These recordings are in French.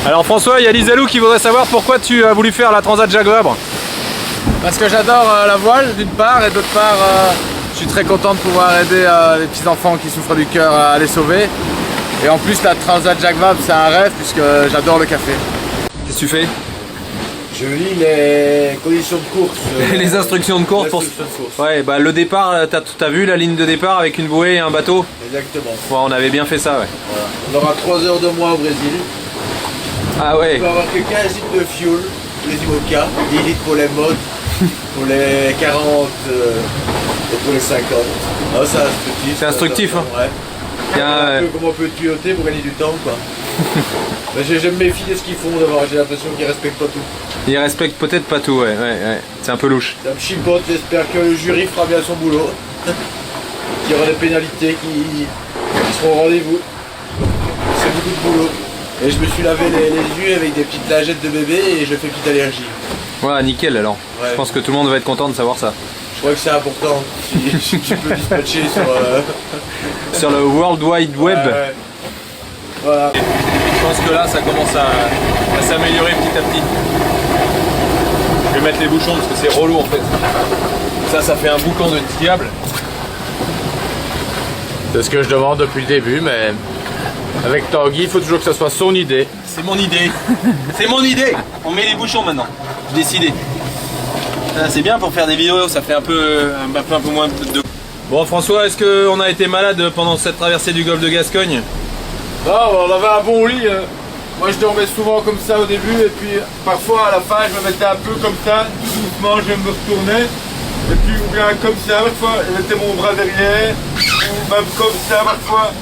Alors François, il y a Lizalou qui voudrait savoir pourquoi tu as voulu faire la Transat Jacques Vabre. Parce que j'adore la voile d'une part et d'autre part je suis très content de pouvoir aider les petits enfants qui souffrent du cœur à les sauver. Et en plus la Transat Jacques Vabre c'est un rêve puisque j'adore le café. Qu'est-ce que tu fais? Je lis les conditions de course. Les instructions de course pour... Ouais, bah le départ, t'as vu la ligne de départ avec une bouée et un bateau? Exactement. Ouais, on avait bien fait ça, ouais. Voilà. On aura 3 heures de mois au Brésil. Ah ouais. On va avoir que 15 litres de fuel pour les IMOCA, 10 litres pour les modes, pour les 40 et pour les 50. Ah, c'est instructif. C'est instructif, hein. Ouais. Un peu comment on peut tuyauter pour gagner du temps, quoi. J'aime mes filles de ce qu'ils font d'abord, j'ai l'impression qu'ils respectent pas tout. Ils respectent peut-être pas tout, ouais. C'est un peu louche. Ça me chipote, j'espère que le jury fera bien son boulot. Qu'il y aura des pénalités qui seront au rendez-vous. C'est beaucoup de boulot. Et je me suis lavé les yeux avec des petites lingettes de bébé et je fais petite allergie. Ouais, nickel alors. Ouais. Je pense que tout le monde va être content de savoir ça. Je crois que c'est important. Si tu peux dispatcher sur le World Wide Web. Ouais. Voilà. Je pense que là ça commence à s'améliorer petit à petit. Je vais mettre les bouchons parce que c'est relou en fait. Ça fait un boucan de diable. C'est ce que je demande depuis le début, mais avec Tanguy, il faut toujours que ça soit son idée. C'est mon idée. C'est mon idée. On met les bouchons maintenant. J'ai décidé. C'est bien pour faire des vidéos, ça fait un peu moins de... Bon François, est-ce qu'on a été malade pendant cette traversée du golfe de Gascogne? Non, on avait un bon lit. Moi je dormais souvent comme ça au début et puis parfois à la fin je me mettais un peu comme ça, tout doucement je me retournais. Et puis ou bien comme ça, parfois je mettais mon bras derrière, ou même comme ça parfois.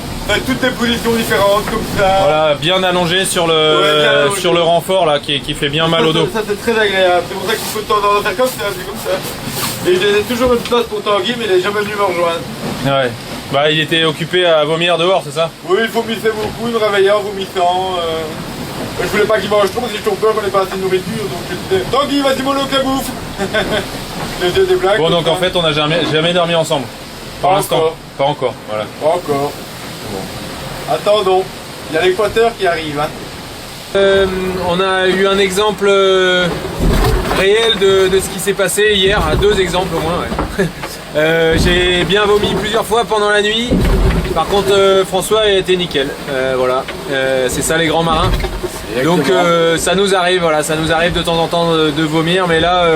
Toutes les positions différentes comme ça. Voilà, bien allongé sur le, sur le renfort là qui fait bien mal au dos. Ça c'est très agréable, c'est pour ça qu'il faut de temps en temps faire comme ça, c'est comme ça. Et je laissais toujours une place pour Tanguy mais il n'est jamais venu me rejoindre. Ouais. Bah il était occupé à vomir dehors, c'est ça? Oui, il vomissait beaucoup, il me réveillait en vomissant. Je voulais pas qu'il mange trop parce que j'ai toujours peur qu'on n'ait pas assez de nourriture, donc je disais Tanguy, vas-y mollo que la bouffe. J'ai des blagues. Bon donc en fait on n'a jamais dormi ensemble. Pour l'instant. Pas encore, voilà. Pas encore. Bon. Attendons, il y a l'équateur qui arrive. Hein. On a eu un exemple réel de ce qui s'est passé hier, 2 exemples au moins. Ouais. J'ai bien vomi plusieurs fois pendant la nuit. Par contre François a été nickel. Voilà, c'est ça les grands marins. Donc ça nous arrive, voilà, ça nous arrive de temps en temps de vomir, mais là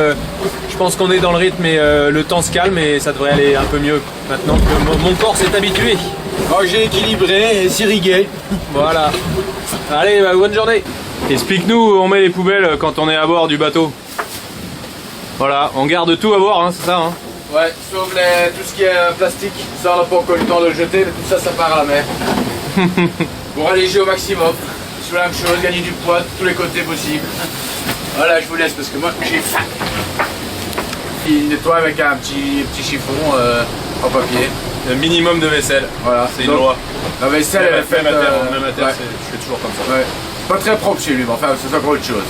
je pense qu'on est dans le rythme et le temps se calme et ça devrait aller un peu mieux maintenant que mon corps s'est habitué. J'ai équilibré et s'irrigué. Voilà. Allez, bonne journée. Explique-nous où on met les poubelles quand on est à bord du bateau. Voilà, on garde tout à bord, hein, c'est ça hein? Ouais, sauf tout ce qui est plastique. Ça on n'a pas encore eu le temps de le jeter, mais tout ça, ça part à la mer. Pour alléger au maximum. C'est la même chose, gagner du poids de tous les côtés possibles. Voilà, je vous laisse parce que moi j'ai faim. Il nettoie avec un petit chiffon en papier. Un minimum de vaisselle. Voilà, c'est une loi. La vaisselle, elle est faite. Même à terre, je fais toujours comme ça. Ouais. Pas très propre chez lui, mais enfin, c'est encore autre chose.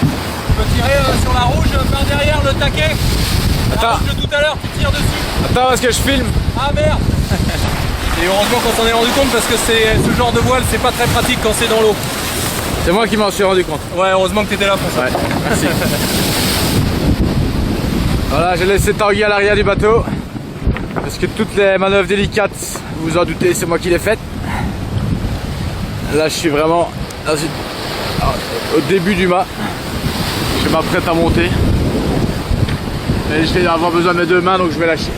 Tu peux tirer sur la rouge par derrière le taquet. Attends. La rouge de tout à l'heure, tu tires dessus. Attends, parce que je filme. Ah merde. Et heureusement qu'on s'en est rendu compte parce que ce genre de voile, c'est pas très pratique quand c'est dans l'eau. C'est moi qui m'en suis rendu compte. Ouais, heureusement que tu étais là pour ça. Ouais, merci. Voilà, j'ai laissé Tanguy à l'arrière du bateau. Parce que toutes les manœuvres délicates, vous vous en doutez, c'est moi qui les faites. Là, je suis vraiment au début du mât. Je m'apprête à monter. Et je vais avoir besoin de mes 2 mains, donc je vais lâcher.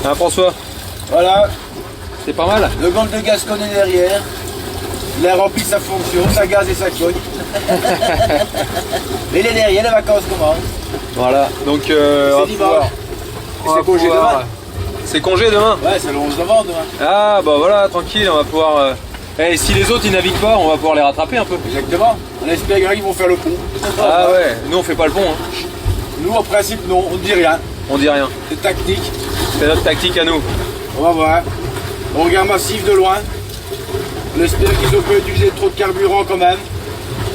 Hein, François? Voilà. C'est pas mal. Le golfe de Gascogne est derrière. Il a rempli sa fonction, ça gaz et ça cogne. Mais il est derrière, les vacances commencent. Voilà, donc c'est dimanche. C'est congé demain. C'est congé demain? Ouais, c'est le 11 novembre demain. Ah bah voilà, tranquille, on va pouvoir... Et si les autres ils naviguent pas, on va pouvoir les rattraper un peu. Exactement. On espère qu'ils vont faire le pont. Ah ouais, nous on fait pas le pont. Hein. Nous en principe non, on ne dit rien. On dit rien. C'est tactique. C'est notre tactique à nous. On va voir. On regarde massif de loin. On espère qu'ils ont pas utilisé trop de carburant quand même.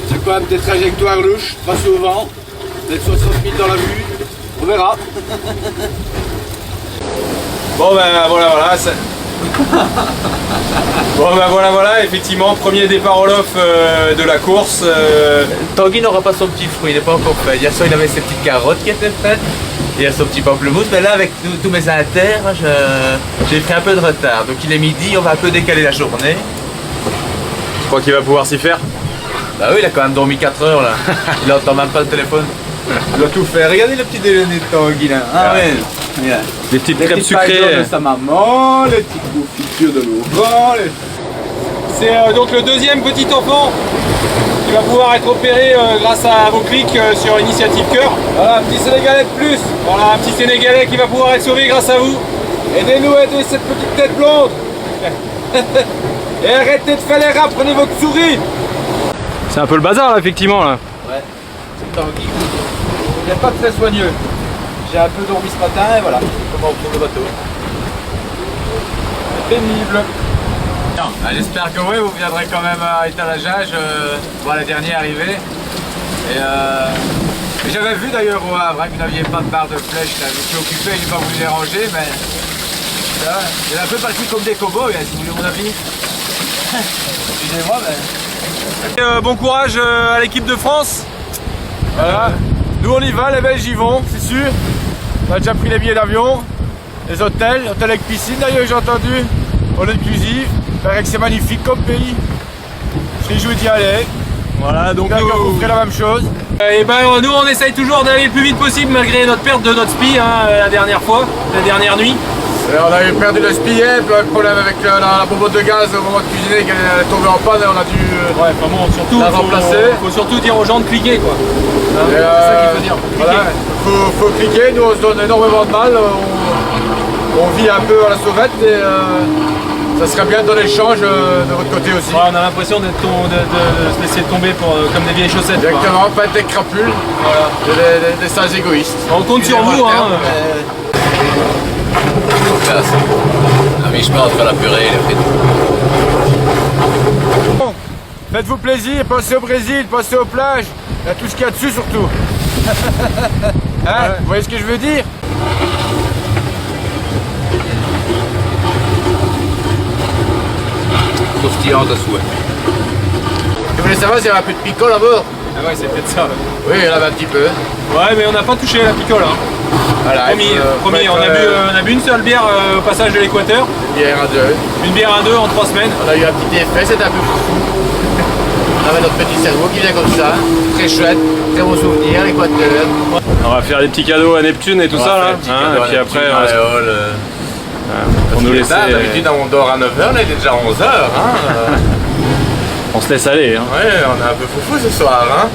C'est quand même des trajectoires louches, face au vent. Peut-être 60 000 dans la vue. On verra. Bon ben voilà, Bon bah voilà, effectivement, premier départ Olof de la course. Tanguy n'aura pas son petit fruit, il n'est pas encore fait. Hier soir il avait ses petites carottes qui étaient faites. Il y a son petit pamplemousse, mais là avec tous mes inters, j'ai pris un peu de retard. Donc il est midi, on va un peu décaler la journée. Je crois qu'il va pouvoir s'y faire. Bah oui, il a quand même dormi 4 heures là. Il entend même pas le téléphone. Il doit tout faire. Regardez le petit déjeuner de Tanguy là. Ah ouais. Regarde. Des petites Les crêpes petites pailles sucrées. de sa maman, les petites confitures de Laurent. C'est donc le deuxième petit enfant qui va pouvoir être opéré grâce à vos clics sur Initiative Cœur. Voilà, un petit Sénégalais de plus. Voilà, un petit Sénégalais qui va pouvoir être sauvé grâce à vous. Aidez-nous à aider cette petite tête blonde. Et arrêtez de faire les rats, prenez votre souris. C'est un peu le bazar là, effectivement là. Ouais, c'est Tanguy. Il n'est pas très soigneux. J'ai un peu dormi ce matin et voilà comment on prend le bateau. C'est pénible. J'espère que oui, vous viendrez quand même à étalageage voir les derniers arriver. Et j'avais vu d'ailleurs au Havre que vous n'aviez pas de barre de flèche. Là. Je suis occupé, je n'ai pas voulu déranger, mais il est un peu parti comme des cow-boys, hein, si vous voulez mon avis. Excusez-moi, mais... Bon courage à l'équipe de France. Voilà. Nous on y va, les Belges y vont, c'est sûr. On a déjà pris les billets d'avion, les hôtels avec piscine d'ailleurs j'ai entendu, all inclusive. Paraît que c'est magnifique comme pays. Je suis joué d'y aller. Voilà, donc Vous ferez la même chose. et ben nous on essaye toujours d'aller le plus vite possible malgré notre perte de notre spi la dernière fois, la dernière nuit. Et on a perdu le spiet, un problème avec la bonbonne de gaz au moment de cuisiner qu'elle est tombée en panne et on a dû Ouais, enfin bon, surtout la remplacer. faut surtout dire aux gens de cliquer quoi. Et, C'est ça qu'il faut dire. Voilà, faut cliquer, nous on se donne énormément de mal, on vit un peu à la sauvette et ça serait bien de donner le change de votre côté aussi. Ouais, on a l'impression de se laisser tomber comme des vieilles chaussettes. quoi. Exactement, pas être des crapules, Voilà. des sales égoïstes. On compte sur vous. Hein. À mi-chemin entre la purée et les frites. Bon, faites-vous plaisir, pensez au Brésil, pensez aux plages, il y a tout ce qu'il y a dessus surtout. Hein, vous voyez ce que je veux dire? Croustillante à souhait. Vous voulez savoir s'il y avait un peu de picole à bord? Ah ouais, c'est peut-être ça. Oui, il y en avait un petit peu. Ouais, mais on n'a pas touché la picole. Hein. Voilà, Promis, promis. On a bu une seule bière au passage de l'équateur. bière à deux. Une bière à deux en 3 semaines. On a eu un petit effet, c'était un peu fou. On avait notre petit cerveau qui vient comme ça, très chouette, très bon souvenir, l'équateur. On va faire des petits cadeaux à Neptune et tout ça là. Et puis après, on nous laisse. D'habitude, on dort à 9h, là il est déjà 11h. Hein, On se laisse aller. Hein. ouais, on est un peu foufou ce soir. Hein.